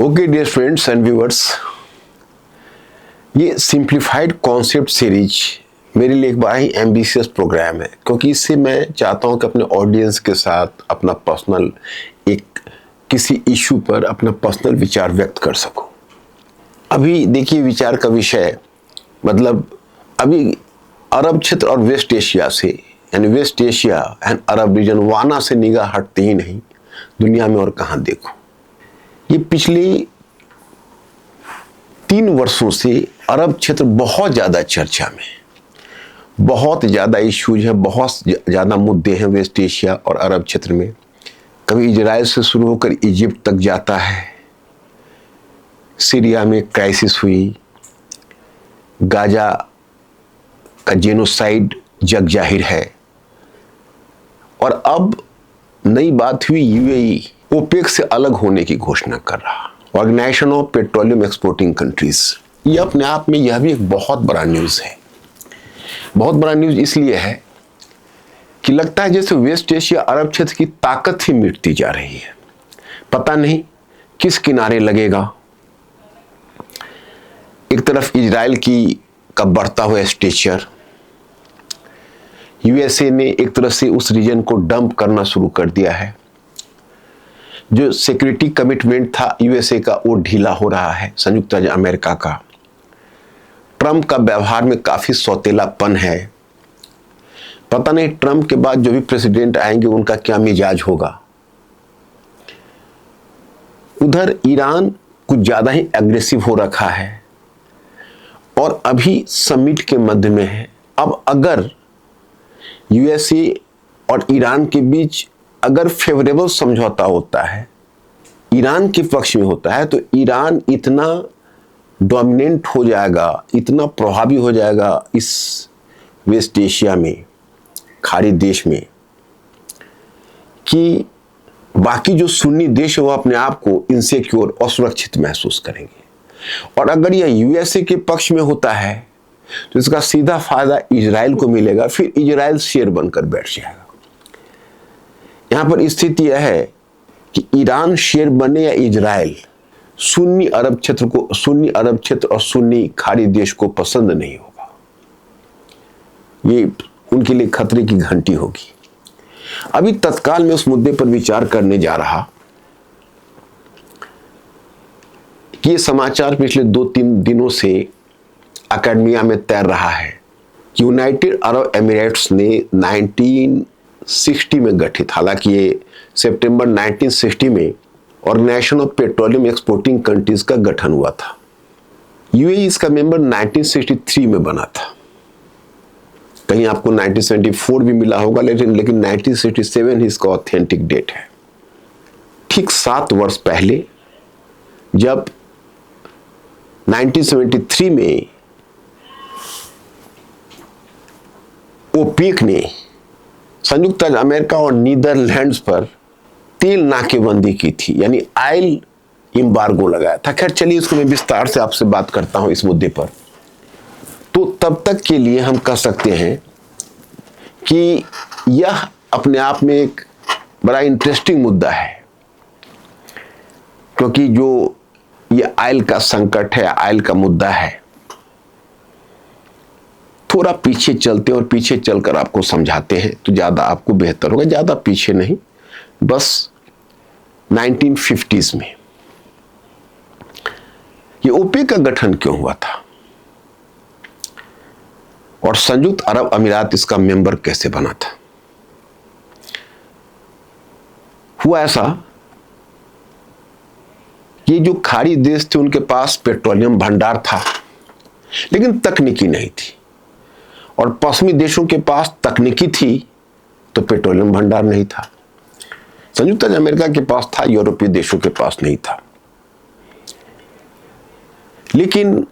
Okay dear friends and viewers, ये simplified concept series मेरे लिए एक बड़ा ही एम्बिशियस प्रोग्राम है, क्योंकि इससे मैं चाहता हूं कि अपने ऑडियंस के साथ अपना पर्सनल किसी इशू पर अपना पर्सनल विचार व्यक्त कर सकूं। अभी देखिए, विचार का विषय मतलब अभी अरब क्षेत्र और वेस्ट एशिया से, यानी West Asia and Arab region, वाना से निगाह हटते ही नहीं दुनिया में और कहां देखो। ये पिछले 3 वर्षों से अरब क्षेत्र बहुत ज़्यादा चर्चा में, बहुत ज़्यादा इश्यूज है, बहुत ज़्यादा मुद्दे हैं वेस्ट एशिया और अरब क्षेत्र में। कभी इजराइल से शुरू होकर इजिप्ट तक जाता है, सीरिया में क्राइसिस हुई, गाजा का जेनोसाइड जग जाहिर है, और अब नई बात हुई यूएई ओपेक से अलग होने की घोषणा कर रहा, organization of petroleum exporting countries. ये अपने आप में यह भी एक बहुत बड़ा न्यूज़ है। बहुत बड़ा न्यूज़ इसलिए है कि लगता है जैसे वेस्ट एशिया अरब क्षेत्र की ताकत ही मिटती जा रही है। पता नहीं किस किनारे लगेगा। एक तरफ इजराइल का बढ़ता हुआ स्टेचर, यूएसए ने एक तरह से उस रीजन को डंप करना शुरू कर दिया है। जो सिक्योरिटी कमिटमेंट था यूएसए का, वो ढीला हो रहा है संयुक्त राज्य अमेरिका का। ट्रंप का व्यवहार में काफी सौतेलापन है। पता नहीं ट्रंप के बाद जो भी प्रेसिडेंट आएंगे उनका क्या मिजाज होगा। उधर ईरान कुछ ज्यादा ही एग्रेसिव हो रखा है और अभी समिट के मध्य में है। अब अगर यूएसए और ईरान के बीच अगर फेवरेबल समझौता होता है, ईरान के पक्ष में होता है, तो ईरान इतना डोमिनेंट हो जाएगा, इतना प्रभावी हो जाएगा इस वेस्ट एशिया में, खाड़ी देश में, कि बाकी जो सुन्नी देश है वो अपने आप को इनसिक्योर और सुरक्षित महसूस करेंगे। और अगर यह यूएसए के पक्ष में होता है तो इसका सीधा फायदा इजराइल को मिलेगा, फिर इजराइल शेर बनकर बैठ जाएगा। यहां पर स्थिति यह है कि ईरान शेर बने या इजराइल, सुन्नी अरब क्षेत्र और सुन्नी खाड़ी देश को पसंद नहीं होगा। ये उनके लिए खतरे की घंटी होगी। अभी तत्काल में उस मुद्दे पर विचार करने जा रहा कि ये समाचार पिछले 2-3 दिनों से अकेडमिया में तैर रहा है कि यूनाइटेड अरब एमिरेट्स ने 1960 में गठित, हालांकि ये सितंबर 1960 में organization of petroleum exporting countries का गठन हुआ था। यूएई इसका मेंबर 1963 में बना था। कहीं आपको 1974 भी मिला होगा, लेकिन 1967 ही इसका ऑथेंटिक डेट है। ठीक 7 वर्ष पहले जब 1973 में ओपेक ने संयुक्त राज्य अमेरिका और नीदरलैंड्स पर तेल नाकेबंदी की थी, यानी ऑयल एम्बार्गो लगाया था। खैर चलिए, इसको मैं विस्तार से आपसे बात करता हूं इस मुद्दे पर। तो तब तक के लिए हम कह सकते हैं कि यह अपने आप में एक बड़ा इंटरेस्टिंग मुद्दा है, क्योंकि जो ये ऑयल का संकट है, ऑयल का मुद्दा है, थोड़ा पीछे चलते हैं और पीछे चलकर आपको समझाते हैं तो ज्यादा आपको बेहतर होगा। ज्यादा पीछे नहीं, बस 1950s में ये ओपेक का गठन क्यों हुआ था और संयुक्त अरब अमीरात इसका मेंबर कैसे बना था। हुआ ऐसा, ये जो खाड़ी देश थे उनके पास पेट्रोलियम भंडार था, लेकिन तकनीकी नहीं थी, और पश्चिमी देशों के पास तकनीकी थी तो पेट्रोलियम भंडार नहीं था। संयुक्त राज्य अमेरिका के पास था, यूरोपीय देशों के पास नहीं था। लेकिन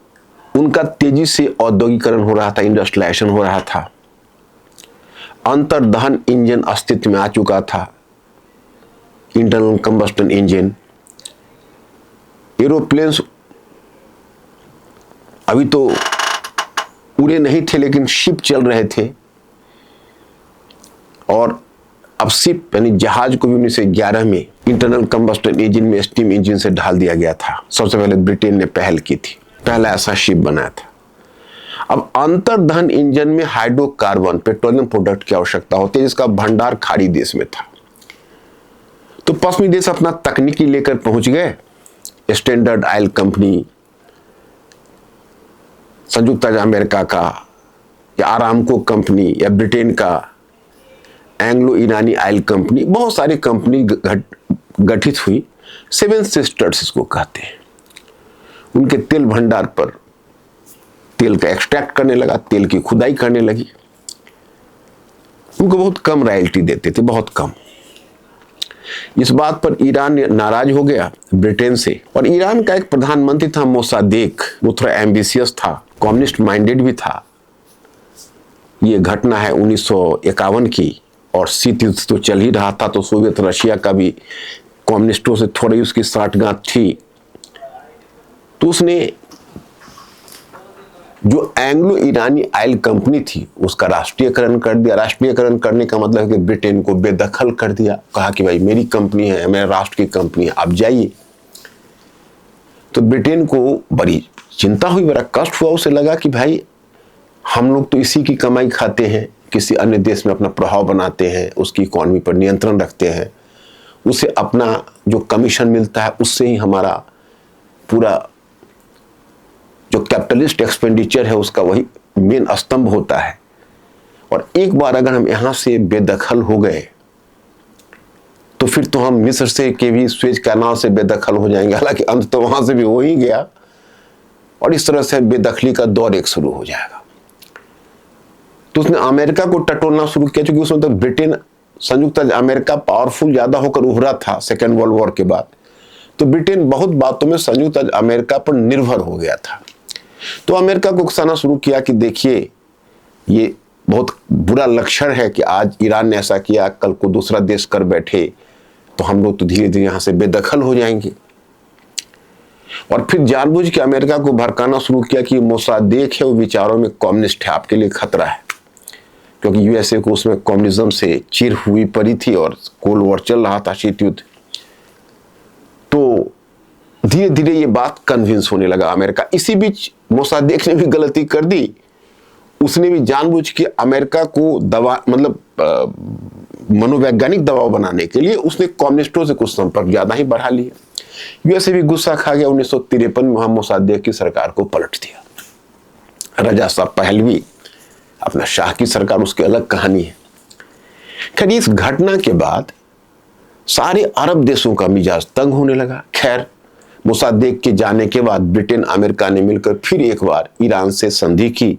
उनका तेजी से औद्योगिकरण हो रहा था, इंडस्ट्रियलाइजेशन हो रहा था, अंतर्दहन इंजन अस्तित्व में आ चुका था, इंटरनल कंबस्टन इंजन। एरोप्लेन्स अभी तो उड़े नहीं थे, लेकिन शिप चल रहे थे, और अब शिप यानी जहाज को भी 1911 में इंटरनल कंबस्टन इंजन में स्टीम इंजन से ढाल दिया गया था। सबसे पहले ब्रिटेन ने पहल की थी, पहला ऐसा शिप बनाया था। अब अंतर्दहन इंजन में हाइड्रोकार्बन पेट्रोलियम प्रोडक्ट की आवश्यकता होती है, जिसका भंडार खाड़ी देश में था। तो पश्चिमी देश अपना तकनीकी लेकर पहुंच गए। स्टैंडर्ड ऑयल कंपनी, संयुक्त राज्य अमेरिका का, या आरामको कंपनी, या ब्रिटेन का एंग्लो ईरानी ऑयल कंपनी, बहुत सारी कंपनी गठित हुई। सेवन सिस्टर्स इसको कहते हैं। उनके तेल भंडार पर तेल का एक्सट्रैक्ट करने लगा, तेल की खुदाई करने लगी। उनको बहुत कम रॉयल्टी देते थे, बहुत कम। इस बात पर ईरान नाराज हो गया ब्रिटेन से। और ईरान का एक प्रधानमंत्री था मोसादेक, वो थोड़ा एम्बिशियस था, कम्युनिस्ट माइंडेड भी था। ये घटना है 1951 की, और शीत युद्ध तो चल ही रहा था, तो सोवियत रशिया का भी कम्युनिस्टों से थोड़ी उसकी साठगांठ थी। तो उसने जो एंग्लो ईरानी ऑयल कंपनी थी उसका राष्ट्रीयकरण कर दिया। राष्ट्रीयकरण करने का मतलब है कि ब्रिटेन को बेदखल कर दिया। कहा कि भाई मेरी कंपनी है, मेरे राष्ट्र की कंपनी है, आप जाइए। तो ब्रिटेन को बड़ी चिंता हुई, बड़ा कष्ट हुआ। उसे लगा कि भाई हम लोग तो इसी की कमाई खाते हैं, किसी अन्य देश में अपना प्रभाव बनाते हैं, उसकी इकोनॉमी पर नियंत्रण रखते हैं, उसे अपना जो कमीशन मिलता है उससे ही हमारा पूरा जो कैपिटलिस्ट एक्सपेंडिचर है उसका वही मेन स्तंभ होता है। और एक बार अगर हम यहां से बेदखल हो गए तो फिर तो हम मिस्र से के भी स्वेज कैनाल से बेदखल हो जाएंगे। हालांकि अंत तो वहां से भी हो ही गया, और इस तरह से बेदखली का दौर एक शुरू हो जाएगा। तो उसने अमेरिका को टटोलना शुरू किया, क्योंकि उसमें तो ब्रिटेन संयुक्त अमेरिका पावरफुल ज्यादा होकर उभरा था सेकेंड वर्ल्ड वॉर के बाद। तो ब्रिटेन बहुत बातों में संयुक्त अमेरिका पर निर्भर हो गया था। तो अमेरिका को उकसाना शुरू किया कि देखिए ये बहुत बुरा लक्षण है कि आज ईरान ने ऐसा किया, कल को दूसरा देश कर बैठे तो हम लोग तो धीरे धीरे यहां से बेदखल हो जाएंगे। और फिर जानबूझ के अमेरिका को भड़काना शुरू किया कि मोसादेक है वो विचारों में कम्युनिस्ट है, आपके लिए खतरा है। क्योंकि यूएसए को उसमें कम्युनिज्म से चिर हुई पड़ी थी और कोल्ड वॉर चल रहा था, शीत युद्ध। तो धीरे धीरे ये बात कन्विंस होने लगा अमेरिका। इसी बीच मोसादेक ने भी गलती कर दी। उसने भी जानबूझ के अमेरिका को दबा मतलब मनोवैज्ञानिक दबाव बनाने के लिए उसने कम्युनिस्टों से कुछ संपर्क ज्यादा ही बढ़ा लिया। यूएसए भी गुस्सा खा गया। 1953 में वहां मोसादेक की सरकार को पलट दिया। रजा साहब पहलवी, अपना शाह की सरकार, उसकी अलग कहानी है। खैर इस घटना के बाद सारे अरब देशों का मिजाज तंग होने लगा। खैर मोसादेक के जाने के बाद ब्रिटेन अमेरिका ने मिलकर फिर एक बार ईरान से संधि की।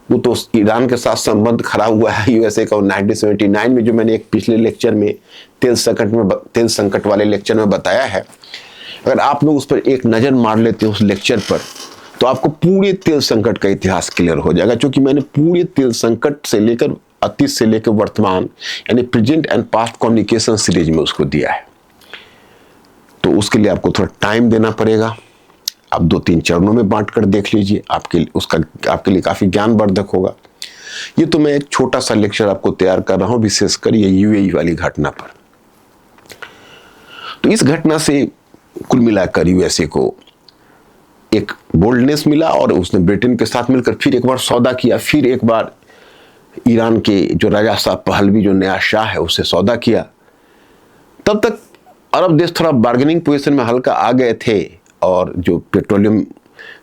वो तो ईरान के साथ संबंध खड़ा हुआ है यूएसए का 1979 में, जो मैंने एक पिछले लेक्चर में तेल संकट वाले लेक्चर में बताया है। अगर आप लोग उस पर एक नजर मार लेते हैं उस लेक्चर पर, तो आपको पूरे तेल संकट का इतिहास क्लियर हो जाएगा। क्योंकि मैंने पूरे तेल संकट से लेकर अतीत से लेकर वर्तमान यानी present and past communication series में उसको दिया है। तो उसके लिए आपको थोड़ा टाइम देना पड़ेगा। आप 2-3 चरणों में बांट कर देख लीजिए, आपके लिए काफी ज्ञानवर्धक होगा। ये तो मैं एक छोटा सा लेक्चर आपको तैयार कर रहा हूं, विशेषकर ये यूएई वाली घटना पर। तो इस घटना से कुल मिलाकर यूएसए को एक बोल्डनेस मिला और उसने ब्रिटेन के साथ मिलकर फिर एक बार सौदा किया। फिर एक बार ईरान के जो रजा साहब पहलवी, जो नया शाह है, उससे सौदा किया। तब तक अरब देश थोड़ा बार्गेनिंग पोजीशन में हल्का आ गए थे, और जो पेट्रोलियम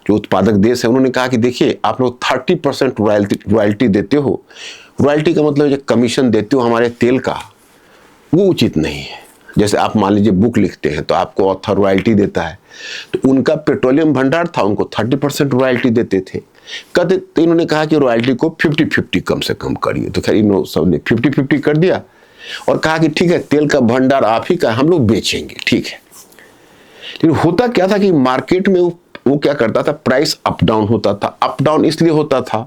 जो उत्पादक देश है उन्होंने कहा कि देखिए आप लोग 30% रॉयल्टी देते हो। रॉयल्टी का मतलब जो कमीशन देते हो हमारे तेल का, वो उचित नहीं है। जैसे आप मान लीजिए बुक लिखते हैं तो आपको ऑथर रॉयल्टी देता है, तो उनका पेट्रोलियम भंडार था, उनको 30% रॉयल्टी देते थे। कहते तो इन्होंने कहा कि रॉयल्टी को 50-50 कम से कम करिए। तो खैर इन सब ने 50-50 कर दिया और कहा कि ठीक है तेल का भंडार आप ही का, हम लोग बेचेंगे, ठीक है। लेकिन होता क्या था कि मार्केट में वो क्या करता था, प्राइस अप डाउन होता था। अप डाउन इसलिए होता था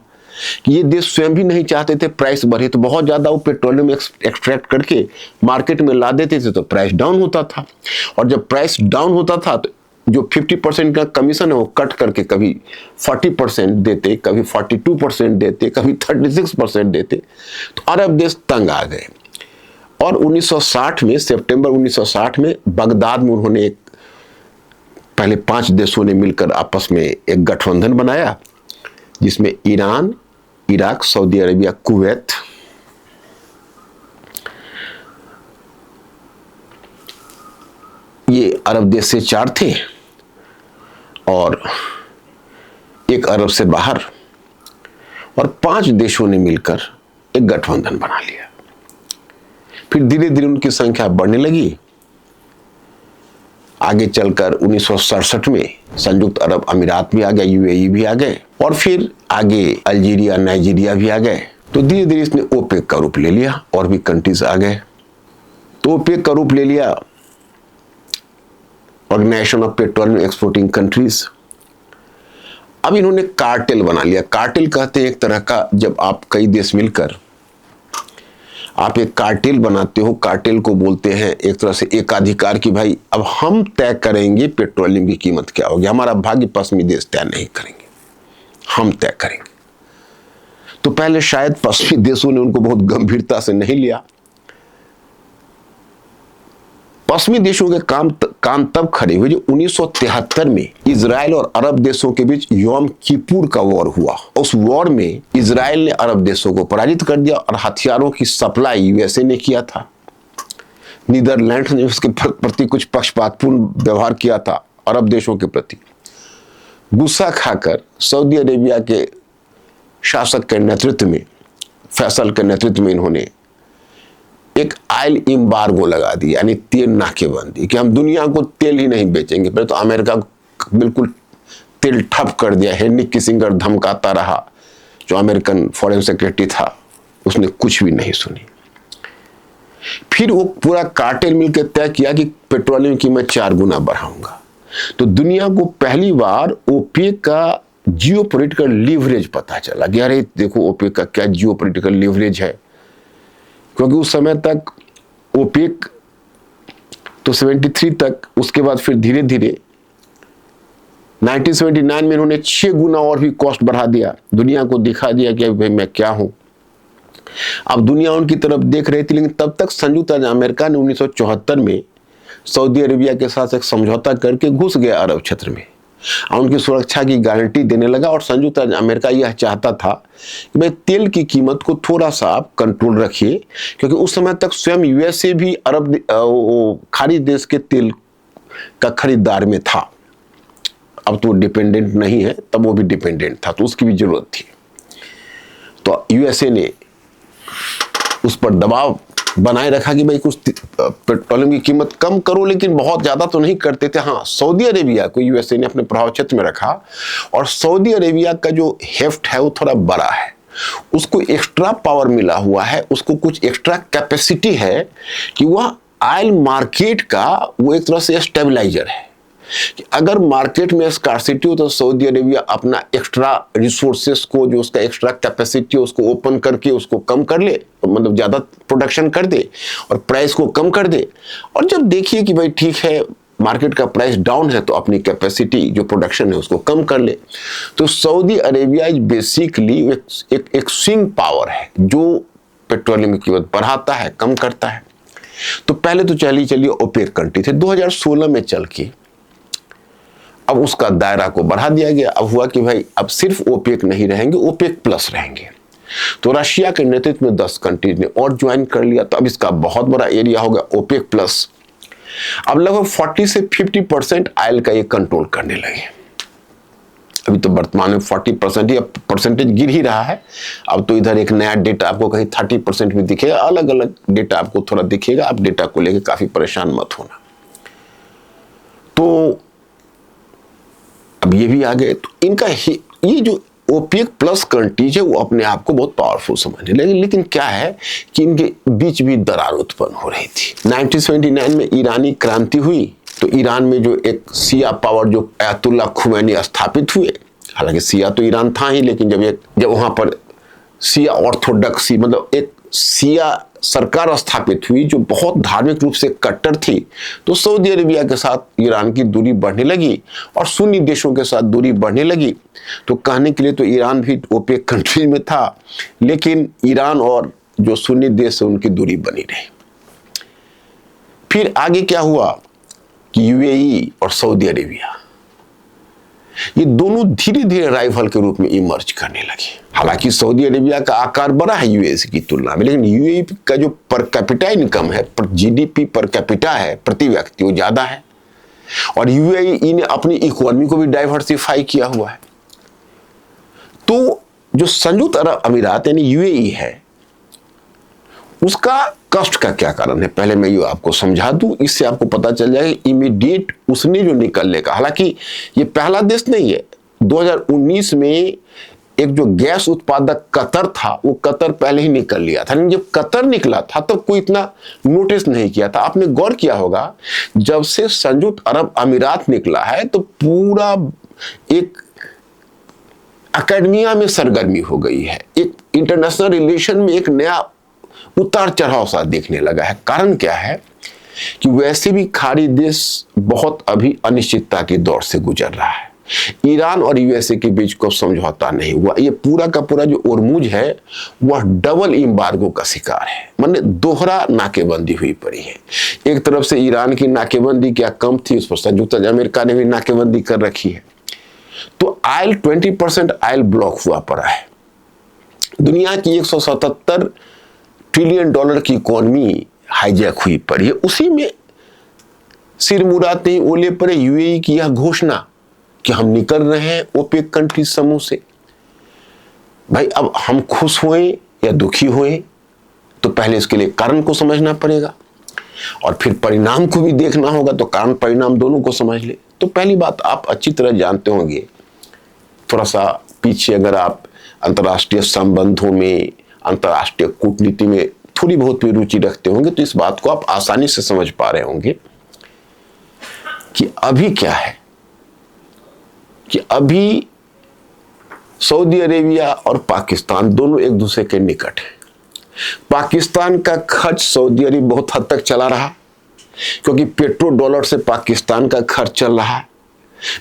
कि ये देश स्वयं भी नहीं चाहते थे प्राइस बढ़े, तो बहुत ज्यादा वो पेट्रोलियम एक्सट्रैक्ट करके मार्केट में ला देते थे, तो प्राइस डाउन होता था। और जब प्राइस डाउन होता था तो जो 50% का कमीशन है वो कट करके कभी 40% देते, कभी 42% देते, कभी 36% देते। तो अरब देश तंग आ गए और 1960 में, सितंबर 1960 में बगदाद में उन्होंने पहले 5 देशों ने मिलकर आपस में एक गठबंधन बनाया, जिसमें Iran, Iraq, Saudi Arabia, Kuwait, ये अरब देश से 4 थे और एक अरब से बाहर, और 5 देशों ने मिलकर एक गठबंधन बना लिया। फिर धीरे धीरे उनकी संख्या बढ़ने लगी। आगे चलकर 1967 में संयुक्त अरब अमीरात भी आ गए, यूएई भी आ गए, और फिर आगे अल्जीरिया, नाइजीरिया भी आ गए। तो धीरे धीरे इसने ओपेक का रूप ले लिया और भी कंट्रीज आ गए। तो ओपेक का रूप ले लिया organization of petroleum exporting countries. अब इन्होंने कार्टेल बना लिया। कार्टेल कहते हैं एक तरह का, जब आप कई देश मिलकर आप एक कार्टेल बनाते हो, कार्टेल को बोलते हैं एक तरह से एकाधिकार की भाई अब हम तय करेंगे पेट्रोलियम की कीमत क्या होगी, हमारा भाग्य पश्चिमी देश तय नहीं करेंगे, हम तय करेंगे। तो पहले शायद पश्चिमी देशों ने उनको बहुत गंभीरता से नहीं लिया। पश्चिमी देशों के कान तब खड़े हुए जो 1973 में इजराइल और अरब देशों के बीच योम किपुर का वॉर हुआ। उस वॉर में इजराइल ने अरब देशों को पराजित कर दिया और हथियारों की सप्लाई यूएसए ने किया था। नीदरलैंड ने उसके प्रति कुछ पक्षपातपूर्ण व्यवहार किया था अरब देशों के प्रति। गुस्सा खाकर सऊदी अरेबिया के शासक के नेतृत्व में, फैसल के नेतृत्व में, इन्होंने एक ऑयल एम्बार्गो लगा दी, यानी तेल नाकेबंदी, कि हम दुनिया को तेल ही नहीं बेचेंगे। पहले तो अमेरिका बिल्कुल तेल ठप कर दिया। हेनरी किसिंगर धमकाता रहा, जो अमेरिकन फॉरेन सेक्रेटरी था, उसने कुछ भी नहीं सुनी। फिर वो पूरा कार्टेल मिलकर तय किया कि पेट्रोलियम की मैं 4 गुना बढ़ाऊंगा। तो दुनिया को पहली बार ओपेक का जियोपॉलिटिकल लीवरेज पता चला कि अरे देखो ओपेक का क्या जियोपॉलिटिकल लीवरेज है। क्योंकि उस समय तक ओपेक तो 73 तक, उसके बाद फिर धीरे धीरे 1979 में इन्होंने 6 गुना और भी कॉस्ट बढ़ा दिया, दुनिया को दिखा दिया कि भाई मैं क्या हूं। अब दुनिया उनकी तरफ देख रही थी, लेकिन तब तक संयुक्त राज्य अमेरिका ने 1974 में सऊदी अरेबिया के साथ एक समझौता करके घुस गया अरब क्षेत्र में और उनकी सुरक्षा की गारंटी देने लगा। और संयुक्त राज्य अमेरिका यह चाहता था कि भाई तेल की कीमत को थोड़ा सा आप कंट्रोल रखिए, क्योंकि उस समय तक स्वयं यूएसए भी अरब खाड़ी देश के तेल का खरीदार में था। अब तो डिपेंडेंट नहीं है, तब वो भी डिपेंडेंट था, तो उसकी भी जरूरत थी। तो यूएसए ने उस पर दबाव बनाए रखा कि भाई कुछ पेट्रोलियम की कीमत कम करो, लेकिन बहुत ज्यादा तो नहीं करते थे। हाँ, सऊदी अरेबिया को यूएसए ने अपने प्रभाव क्षेत्र में रखा और सऊदी अरेबिया का जो हेफ्ट है वो थोड़ा बड़ा है, उसको एक्स्ट्रा पावर मिला हुआ है, उसको कुछ एक्स्ट्रा कैपेसिटी है कि वह ऑयल मार्केट का वो एक तरह से स्टेबलाइजर है कि अगर मार्केट में स्कार्सिटी हो तो सऊदी अरेबिया अपना एक्स्ट्रा रिसोर्सेस को, जो उसका एक्स्ट्रा कैपेसिटी है, उसको ओपन करके उसको कम कर ले, मतलब ज्यादा प्रोडक्शन कर दे और प्राइस को कम कर दे। और जब देखिए कि भाई ठीक है मार्केट का प्राइस डाउन है, तो अपनी कैपेसिटी जो प्रोडक्शन है उसको कम कर ले। तो सऊदी अरेबिया बेसिकली एक स्विंग पावर है जो पेट्रोलियम की कीमत बढ़ाता है, कम करता है। तो पहले तो चलिए ओपेक कंट्री थे। 2016 में चल के अब उसका दायरा को बढ़ा दिया गया। अब हुआ कि भाई अब सिर्फ ओपेक नहीं रहेंगे, ओपेक प्लस रहेंगे। तो रशिया के नेतृत्व में 10 कंट्रीज ने और ज्वाइन कर लिया। तो अब इसका बहुत बड़ा एरिया हो गया ओपेक प्लस। अब लगभग 40 से 50% ऑयल का ये कंट्रोल करने लगे। अभी तो वर्तमान में 40% ही, अब परसेंटेज गिर ही रहा है। अब तो इधर एक नया डेटा आपको कहीं 30% भी दिखेगा, अलग अलग डेटा आपको थोड़ा दिखेगा। आप डेटा को लेकर काफी परेशान मत होना। तो अब ये भी आ गए। तो इनका ये जो ओपेक प्लस कंट्रीज है वो अपने आप को बहुत पावरफुल समझने लगे। लेकिन क्या है कि इनके बीच भी दरार उत्पन्न हो रही थी। 1979 में ईरानी क्रांति हुई, तो ईरान में जो एक शिया पावर जो अयतुल्ला खुमैनी स्थापित हुए, हालांकि शिया तो ईरान था ही, लेकिन जब वहां पर शिया ऑर्थोडॉक्सी मतलब एक शिया सरकार स्थापित हुई जो बहुत धार्मिक रूप से कट्टर थी, तो सऊदी अरेबिया के साथ ईरान की दूरी बढ़ने लगी और सुन्नी देशों के साथ दूरी बढ़ने लगी। तो कहने के लिए तो ईरान भी ओपेक कंट्री में था, लेकिन ईरान और जो सुन्नी देश है उनकी दूरी बनी रही। फिर आगे क्या हुआ कि यूएई और सऊदी अरेबिया, ये दोनों धीरे धीरे राइवल के रूप में इमर्ज करने लगे। हालांकि सऊदी अरेबिया का आकार बड़ा है यूएई की तुलना में, लेकिन यूएई का जो पर कैपिटा इनकम है, जीडीपी पर कैपिटा है प्रति व्यक्ति, वो ज्यादा है। और यूएई ने अपनी इकोनॉमी को भी डाइवर्सिफाई किया हुआ है। तो जो संयुक्त अरब अमीरात यानी यूएई है, उसका कष्ट का क्या कारण है, पहले मैं ये आपको समझा दूं, इससे आपको पता चल जाएगा इमीडिएट उसने जो निकलने का। हालांकि ये पहला देश नहीं है। 2019 में एक जो गैस उत्पादक कतर था, वो कतर पहले ही निकल लिया था, लेकिन जब कतर निकला था तब कोई इतना नोटिस नहीं किया था। आपने गौर किया होगा, जब से संयुक्त अरब अमीरात निकला है तो पूरा एक एकेडमिया में सरगर्मी हो गई है, एक इंटरनेशनल रिलेशन में एक नया उतार चढ़ाव सा देखने लगा है। कारण क्या है कि वैसे भी खाड़ी देश बहुत अभी अनिश्चितता के दौर से गुजर रहा है। ईरान और यूएसए के बीच को समझौता नहीं हुआ। ये पूरा का पूरा जो ओरमुज है वह डबल एम्बार्गो का शिकार है, माने दोहरा नाकेबंदी हुई पड़ी है। एक तरफ से ईरान की नाकेबंदी क्या कम थी, उस पर संयुक्त अमेरिका ने भी नाकेबंदी कर रखी है। तो आयल 20% आयल ब्लॉक हुआ पड़ा है। दुनिया की 177 ट्रिलियन डॉलर की इकोनॉमी हाईजैक हुई पड़ी है। उसी में सिर मुराते ही ओले पड़े यूएई की यह घोषणा कि हम निकल रहे हैं ओपेक कंट्री समूह से। भाई अब हम खुश हुए या दुखी हुए तो पहले इसके लिए कारण को समझना पड़ेगा और फिर परिणाम को भी देखना होगा। तो कारण परिणाम दोनों को समझ ले। तो पहली बात आप अच्छी तरह जानते होंगे, थोड़ा सा पीछे अगर आप अंतर्राष्ट्रीय संबंधों में, अंतर्राष्ट्रीय कूटनीति में थोड़ी बहुत भी रुचि रखते होंगे तो इस बात को आप आसानी से समझ पा रहे होंगे कि अभी क्या है कि अभी सऊदी अरेबिया और पाकिस्तान दोनों एक दूसरे के निकट हैं। पाकिस्तान का खर्च सऊदी अरेबिया बहुत हद तक चला रहा, क्योंकि पेट्रो डॉलर से पाकिस्तान का खर्च चल रहा है।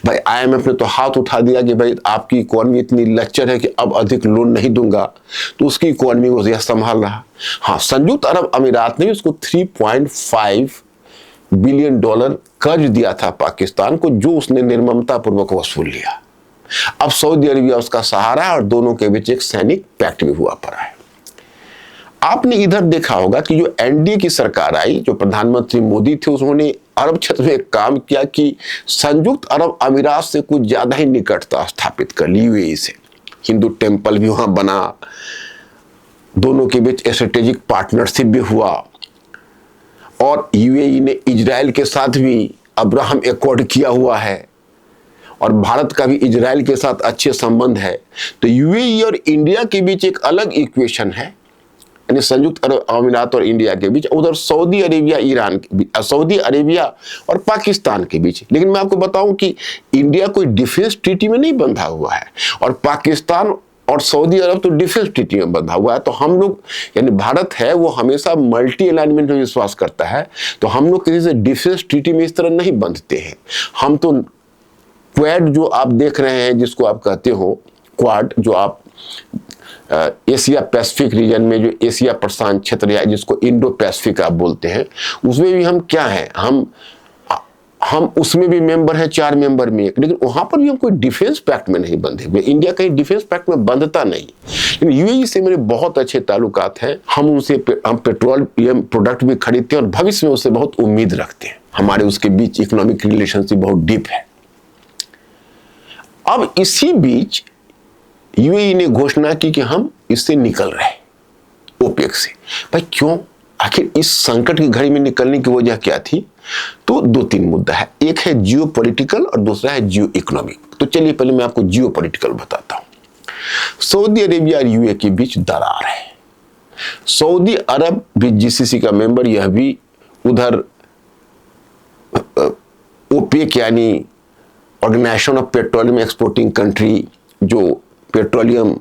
भाई आईएमएफ ने तो हाथ उठा दिया कि भाई आपकी इकोनॉमी इतनी लच्चर है कि अब अधिक लोन नहीं दूंगा, तो उसकी इकोनॉमी को यह संभाल रहा। हाँ, संयुक्त अरब अमीरात ने उसको 3.5 बिलियन डॉलर कर्ज दिया था पाकिस्तान को, जो उसने निर्ममता पूर्वक वसूल लिया। अब सऊदी अरेबिया उसका सहारा और दोनों के बीच एक सैनिक पैक्ट भी हुआ पड़ा है। आपने इधर देखा होगा कि जो एनडीए की सरकार आई, जो प्रधानमंत्री मोदी थे, उन्होंने अरब क्षेत्र में एक काम किया कि संयुक्त अरब अमीरात से कुछ ज्यादा ही निकटता स्थापित कर ली यूएई से। हिंदू टेम्पल भी वहां बना, दोनों के बीच स्ट्रेटेजिक पार्टनरशिप भी हुआ और यूएई ने इजराइल के साथ भी अब्राहम एकॉर्ड किया हुआ है और भारत का भी इजराइल के साथ अच्छे संबंध है। तो यूएई और इंडिया के बीच एक अलग इक्वेशन है, यानी संयुक्त अरब अमीरात और इंडिया के बीच। उधर सऊदी अरेबिया ईरान के बीच, सऊदी अरेबिया और पाकिस्तान के बीच। लेकिन मैं आपको बताऊं कि इंडिया कोई डिफेंस ट्रीटी में नहीं बंधा हुआ है और पाकिस्तान और सऊदी अरब तो डिफेंस ट्रीटी में बंधा हुआ है। तो हम लोग यानी भारत है वो हमेशा मल्टी अलाइनमेंट में विश्वास करता है। तो हम लोग किसी से डिफेंस ट्रीटी में इस तरह नहीं बंधते हैं। हम तो क्वाड जो आप देख रहे हैं, जिसको आप कहते हो क्वाड, जो आप एशिया पैसिफिक रीजन में, जो एशिया प्रशांत क्षेत्र है जिसको इंडो पैसिफिक आप बोलते हैं, उसमें भी हम क्या हैं, हम उसमें भी मेंबर हैं, 4 मेंबर में एक। लेकिन वहां पर भी हम कोई डिफेंस पैक्ट में नहीं बंधे हुए। इंडिया कहीं डिफेंस पैक्ट में बंधता नहीं। लेकिन यूएई से मेरे बहुत अच्छे ताल्लुकात हैं। हम उनसे हम पेट्रोलियम प्रोडक्ट भी खरीदते हैं और भविष्य में उससे बहुत उम्मीद रखते हैं। हमारे उसके बीच इकोनॉमिक रिलेशनशिप बहुत डीप है। अब इसी बीच यूएई ने घोषणा की कि हम इससे निकल रहे ओपेक से। भाई क्यों, आखिर इस संकट की घड़ी में निकलने की वजह क्या थी? तो 2-3 मुद्दा है। एक है जियो पॉलिटिकल और दूसरा है जियो इकोनॉमिक। तो चलिए पहले मैं आपको जियो पॉलिटिकल बताता हूं। सऊदी अरेबिया और यूएई के बीच दरार है। सऊदी अरब भी जीसीसी का मेंबर, यह भी उधर ओपेक यानी organization of petroleum exporting country, जो पेट्रोलियम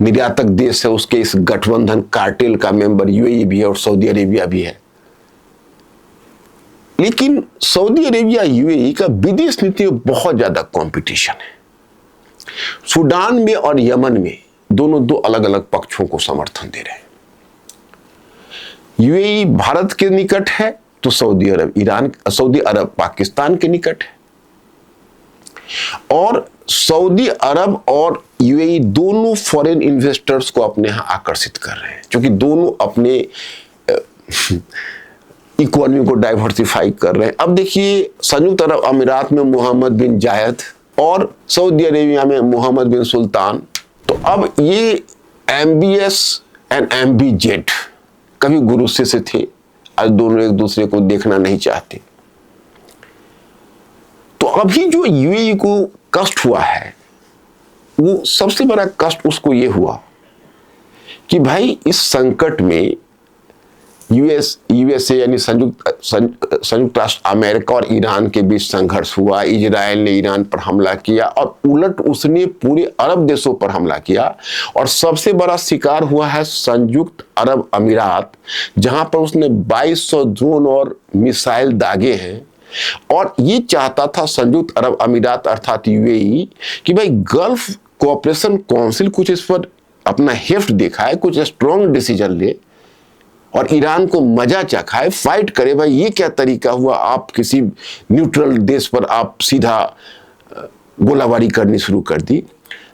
निर्यातक देश है, उसके इस गठबंधन कार्टेल का मेंबर यूएई भी है और सऊदी अरेबिया भी है। लेकिन सऊदी अरेबिया यूएई का विदेश नीति में बहुत ज्यादा कंपटीशन है। सूडान में और यमन में दोनों 2 अलग अलग पक्षों को समर्थन दे रहे हैं। यूएई भारत के निकट है तो सऊदी अरब पाकिस्तान के निकट है, और सऊदी अरब और यूएई दोनों फॉरेन इन्वेस्टर्स को अपने यहां आकर्षित कर रहे हैं, क्योंकि दोनों अपने इकोनॉमी को डाइवर्सिफाई कर रहे हैं। अब देखिए, संयुक्त अरब अमीरात में मोहम्मद बिन जायद और सऊदी अरेबिया में मोहम्मद बिन सुल्तान। तो अब ये MBS एंड MBZ कभी गुरु शिष्य थे, आज दोनों एक दूसरे को देखना नहीं चाहते। तो अभी जो यूएई को कष्ट हुआ है, वो सबसे बड़ा कष्ट उसको ये हुआ कि भाई इस संकट में यूएसए यानी संयुक्त राष्ट्र अमेरिका और ईरान के बीच संघर्ष हुआ। इजराइल ने ईरान पर हमला किया और उलट उसने पूरे अरब देशों पर हमला किया, और सबसे बड़ा शिकार हुआ है संयुक्त अरब अमीरात, जहां पर उसने 2200 ड्रोन और मिसाइल दागे हैं। और ये चाहता था संयुक्त अरब अमीरात अर्थात यूएई कि भाई गल्फ कोऑपरेशन काउंसिल कुछ इस पर अपना हेफ्ट दिखाए, कुछ स्ट्रॉन्ग डिसीजन ले और ईरान को मजा चखाए, फाइट करे। भाई ये क्या तरीका हुआ, आप किसी न्यूट्रल देश पर आप सीधा गोलाबारी करनी शुरू कर दी।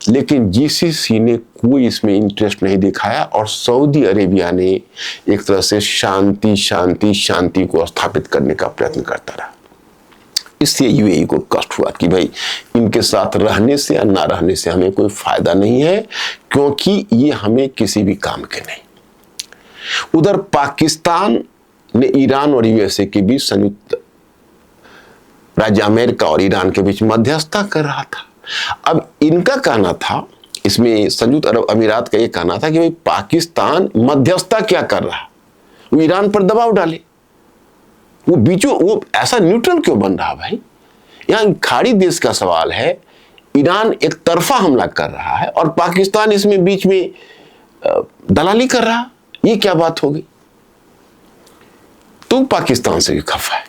लेकिन GCC ने कोई इसमें इंटरेस्ट नहीं दिखाया, और सऊदी अरेबिया ने एक तरह से शांति शांति शांति को स्थापित करने का प्रयत्न करता रहा। इससे यूएई को कष्ट हुआ कि भाई इनके साथ रहने से या ना रहने से हमें कोई फायदा नहीं है, क्योंकि ये हमें किसी भी काम के नहीं। उधर पाकिस्तान ने ईरान और यूएसए के बीच, संयुक्त राज्य अमेरिका और ईरान के बीच मध्यस्थता कर रहा था। अब इनका कहना था, इसमें संयुक्त अरब अमीरात का ये कहना था कि भाई पाकिस्तान मध्यस्थता क्या कर रहा, वो ईरान पर दबाव डाले, वो ऐसा न्यूट्रल क्यों बन रहा भाई। यहां खाड़ी देश का सवाल है, ईरान एक तरफा हमला कर रहा है और पाकिस्तान इसमें बीच में दलाली कर रहा, ये क्या बात हो गई। तो पाकिस्तान से भी खफा है,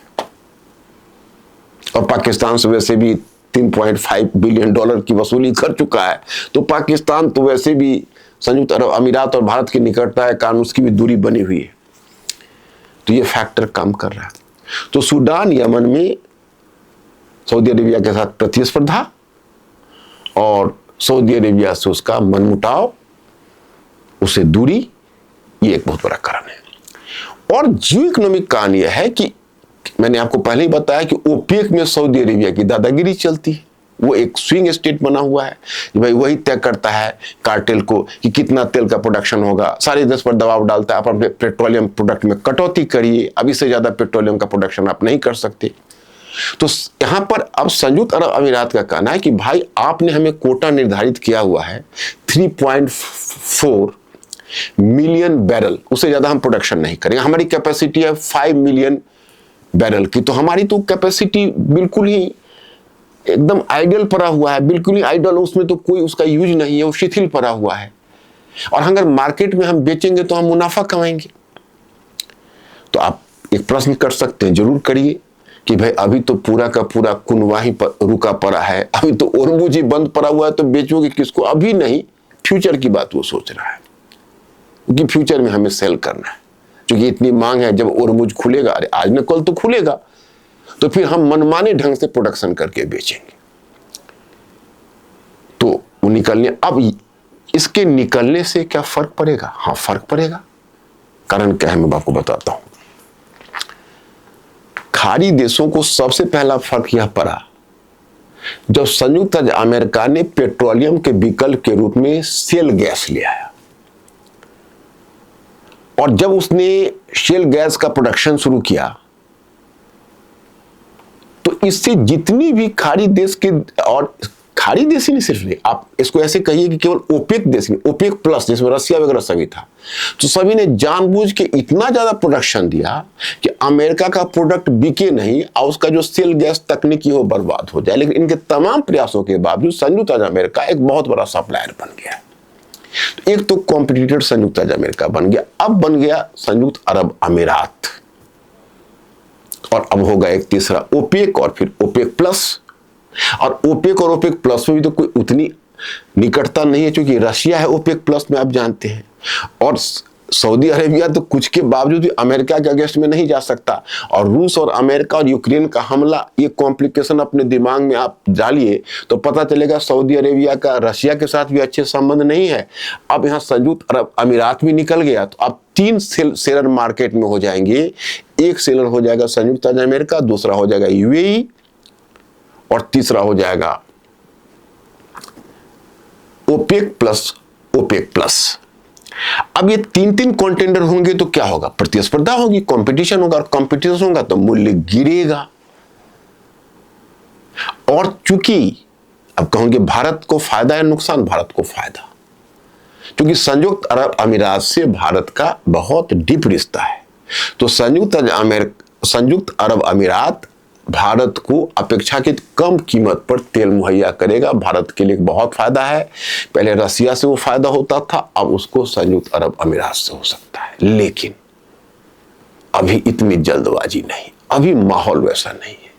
और पाकिस्तान से वैसे भी $3.5 बिलियन की वसूली कर चुका है। तो पाकिस्तान तो वैसे भी संयुक्त अरब अमीरात और भारत की निकटता है कारण उसकी भी दूरी बनी हुई है, तो ये फैक्टर काम कर रहा है। तो सूडान यमन में सऊदी अरेबिया के साथ प्रतिस्पर्धा और सऊदी अरेबिया से उसका मनमुटाव, उसे दूरी, ये एक बहुत बड़ा कारण है। और जियो इकोनॉमिक कारण यह है कि मैंने आपको पहले ही बताया कि ओपेक में सऊदी अरेबिया की दादागिरी चलती है। वो एक स्विंग स्टेट बना हुआ है, भाई वही तय करता है कार्टेल को कि कितना तेल का प्रोडक्शन होगा, सारे देश पर दबाव डालता है, आप अपने पेट्रोलियम प्रोडक्ट में कटौती करिए, अब इससे ज्यादा पेट्रोलियम का प्रोडक्शन आप नहीं कर सकते। तो यहां पर अब संयुक्त अरब अमीरात का कहना है कि भाई आपने हमें कोटा निर्धारित किया हुआ है 3.4 मिलियन बैरल, उससे ज्यादा हम प्रोडक्शन नहीं करेंगे। हमारी कैपेसिटी है 5 मिलियन बैरल की, तो हमारी तो कैपेसिटी बिल्कुल ही एकदम आइडल पड़ा हुआ है, बिल्कुल ही आइडल, उसमें तो कोई उसका यूज नहीं है, वो शिथिल पड़ा हुआ है, और अगर मार्केट में हम बेचेंगे तो हम मुनाफा कमाएंगे। तो आप एक प्रश्न कर सकते हैं, जरूर करिए, कि भाई अभी तो पूरा का पूरा कुनवा ही रुका पड़ा है, अभी तो ओरमुज ही बंद पड़ा हुआ है, तो बेचोगे किसको। अभी नहीं, फ्यूचर की बात वो सोच रहा है, क्योंकि फ्यूचर में हमें सेल करना है, क्योंकि इतनी मांग है। जब ओरमुज खुलेगा, अरे आज न कल तो खुलेगा, तो फिर हम मनमाने ढंग से प्रोडक्शन करके बेचेंगे। तो वो निकलने, अब इसके निकलने से क्या फर्क पड़ेगा? हाँ, फर्क पड़ेगा। कारण क्या है, मैं आपको बताता हूं। खाड़ी देशों को सबसे पहला फर्क यह पड़ा जब संयुक्त राज्य अमेरिका ने पेट्रोलियम के विकल्प के रूप में शेल गैस ले आया, और जब उसने शेल गैस का प्रोडक्शन शुरू किया, तो इससे जितनी भी खाड़ी देश के, और खाड़ी देश ही नहीं सिर्फ नहीं, आप इसको ऐसे कहिए कि केवल ओपेक देश में, ओपेक प्लस जिसमें रसिया वगैरह सभी था, तो सभी ने जानबूझ के इतना ज्यादा प्रोडक्शन दिया कि अमेरिका का प्रोडक्ट बिके नहीं और उसका जो शेल गैस तकनीकी हो बर्बाद हो जाए। लेकिन इनके तमाम प्रयासों के बावजूद संयुक्त राज्य अमेरिका एक बहुत बड़ा सप्लायर बन गया। तो एक तो कॉम्पिटिटर संयुक्त राज्य अमेरिका बन गया, अब बन गया संयुक्त अरब अमीरात, और अब होगा एक तीसरा ओपेक, और फिर ओपेक प्लस। और ओपेक और ओपेक प्लस में भी तो कोई उतनी निकटता नहीं है, क्योंकि रशिया है ओपेक प्लस में, आप जानते हैं, और सऊदी अरेबिया तो कुछ के बावजूद भी अमेरिका के अगेंस्ट में नहीं जा सकता। और रूस और अमेरिका और यूक्रेन का हमला, ये कॉम्प्लिकेशन अपने दिमाग में आप डालिए तो पता चलेगा सऊदी अरेबिया का रशिया के साथ भी अच्छे संबंध नहीं है। अब यहाँ संयुक्त अरब अमीरात भी निकल गया, तो अब 3 सेलर मार्केट में हो जाएंगे। एक सेलर हो जाएगा संयुक्त अरब अमेरिका, दूसरा हो जाएगा यूएई और तीसरा हो जाएगा ओपेक प्लस। अब ये 3 कंटेंडर होंगे तो क्या होगा? प्रतिस्पर्धा होगी, कंपटीशन होगा, और कंपटीशन होगा तो मूल्य गिरेगा। और चूंकि अब कहोगे भारत को फायदा है नुकसान, भारत को फायदा, क्योंकि संयुक्त अरब अमीरात से भारत का बहुत डीप रिश्ता है। तो संयुक्त अरब अमीरात भारत को अपेक्षाकृत कम कीमत पर तेल मुहैया करेगा। भारत के लिए बहुत फायदा है। पहले रसिया से वो फायदा होता था, अब उसको संयुक्त अरब अमीरात से हो सकता है। लेकिन अभी इतनी जल्दबाजी नहीं, अभी माहौल वैसा नहीं है।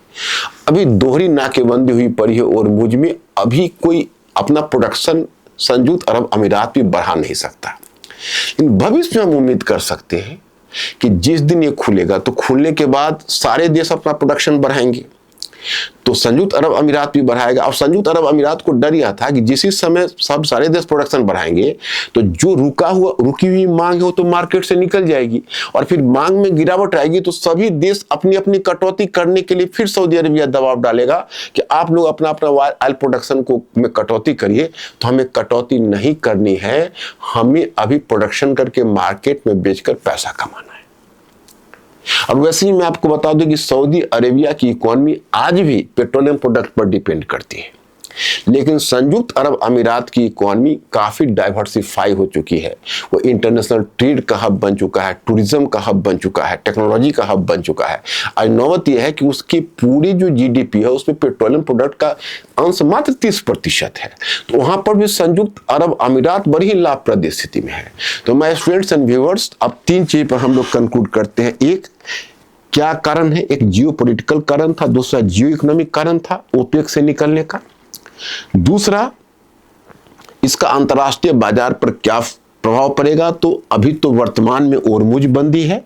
अभी दोहरी नाकेबंदी हुई पड़ी है और मुझ में अभी कोई अपना प्रोडक्शन संयुक्त अरब अमीरात भी बढ़ा नहीं सकता। लेकिन भविष्य में हम उम्मीद कर सकते हैं कि जिस दिन ये खुलेगा तो खुलने के बाद सारे देश अपना प्रोडक्शन बढ़ाएंगे, तो संयुक्त अरब अमीरात भी बढ़ाएगा। और संयुक्त अरब अमीरात को डर यह था कि जिस समय सब सारे देश प्रोडक्शन बढ़ाएंगे तो जो रुकी हुई मांग है वो तो मार्केट से निकल जाएगी, और फिर मांग में गिरावट आएगी तो सभी देश अपनी अपनी कटौती करने के लिए फिर सऊदी अरेबिया दबाव डालेगा कि आप लोग अपना अपना ऑयल प्रोडक्शन को में कटौती करिए। तो हमें कटौती नहीं करनी है, हमें अभी प्रोडक्शन करके मार्केट में बेचकर पैसा कमाना है। और वैसे ही मैं आपको बता दूं कि सऊदी अरेबिया की इकोनॉमी आज भी पेट्रोलियम प्रोडक्ट पर डिपेंड करती है, लेकिन संयुक्त अरब अमीरात की इकोनॉमी काफी डाइवर्सिफाई हो चुकी है। वो इंटरनेशनल ट्रेड का हब बन चुका है, टूरिज्म का हब बन चुका है, टेक्नोलॉजी का हब बन चुका है। आज नौबत यह है कि उसकी पूरी जो जीडीपी है उसमें पेट्रोलियम प्रोडक्ट का अंश मात्र 30% है। तो वहां पर भी संयुक्त अरब अमीरात बड़ी ही लाभप्रद स्थिति में है। तो मैं स्टूडेंट्स एंड व्यूअर्स, अब 3 चीज पर हम लोग कंक्लूड करते हैं। एक, क्या कारण है? एक जियो पॉलिटिकल कारण था, दूसरा जियो इकोनॉमिक कारण था ओपेक से निकलने का, दूसरा इसका अंतर्राष्ट्रीय बाजार पर क्या प्रभाव पड़ेगा। तो अभी तो वर्तमान में ओरमुज बंदी है,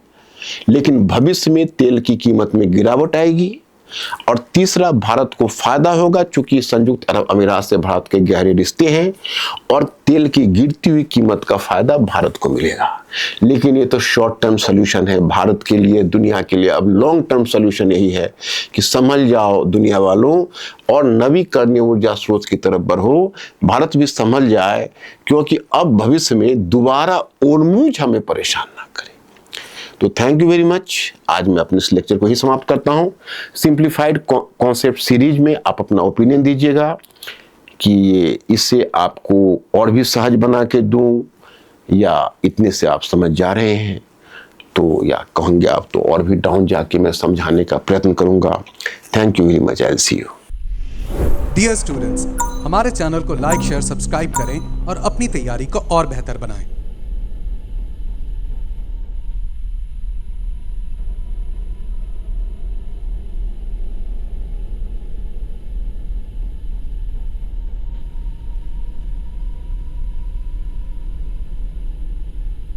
लेकिन भविष्य में तेल की कीमत में गिरावट आएगी। और तीसरा, भारत को फायदा होगा क्योंकि संयुक्त अरब अमीरात से भारत के गहरे रिश्ते हैं और तेल की गिरती हुई कीमत का फायदा भारत को मिलेगा। लेकिन ये तो शॉर्ट टर्म सॉल्यूशन है भारत के लिए, दुनिया के लिए। अब लॉन्ग टर्म सॉल्यूशन यही है कि समझ जाओ दुनिया वालों और नवीकरणीय ऊर्जा स्रोत की तरफ बढ़ो। भारत भी समझ जाए, क्योंकि अब भविष्य में दोबारा ओरमुज हमें परेशान ना करे। तो थैंक यू वेरी मच। आज मैं अपने इस लेक्चर को ही समाप्त करता हूं। सिंप्लीफाइड कॉन्सेप्ट सीरीज में आप अपना ओपिनियन दीजिएगा कि इससे आपको और भी सहज बना के दूं, या इतने से आप समझ जा रहे हैं तो, या कहेंगे आप तो और भी डाउन जाके मैं समझाने का प्रयत्न करूंगा। Thank you very much. I will see you. Dear students, हमारे चैनल को लाइक, शेयर, सब्सक्राइब करें और अपनी तैयारी को और बेहतर बनाएं।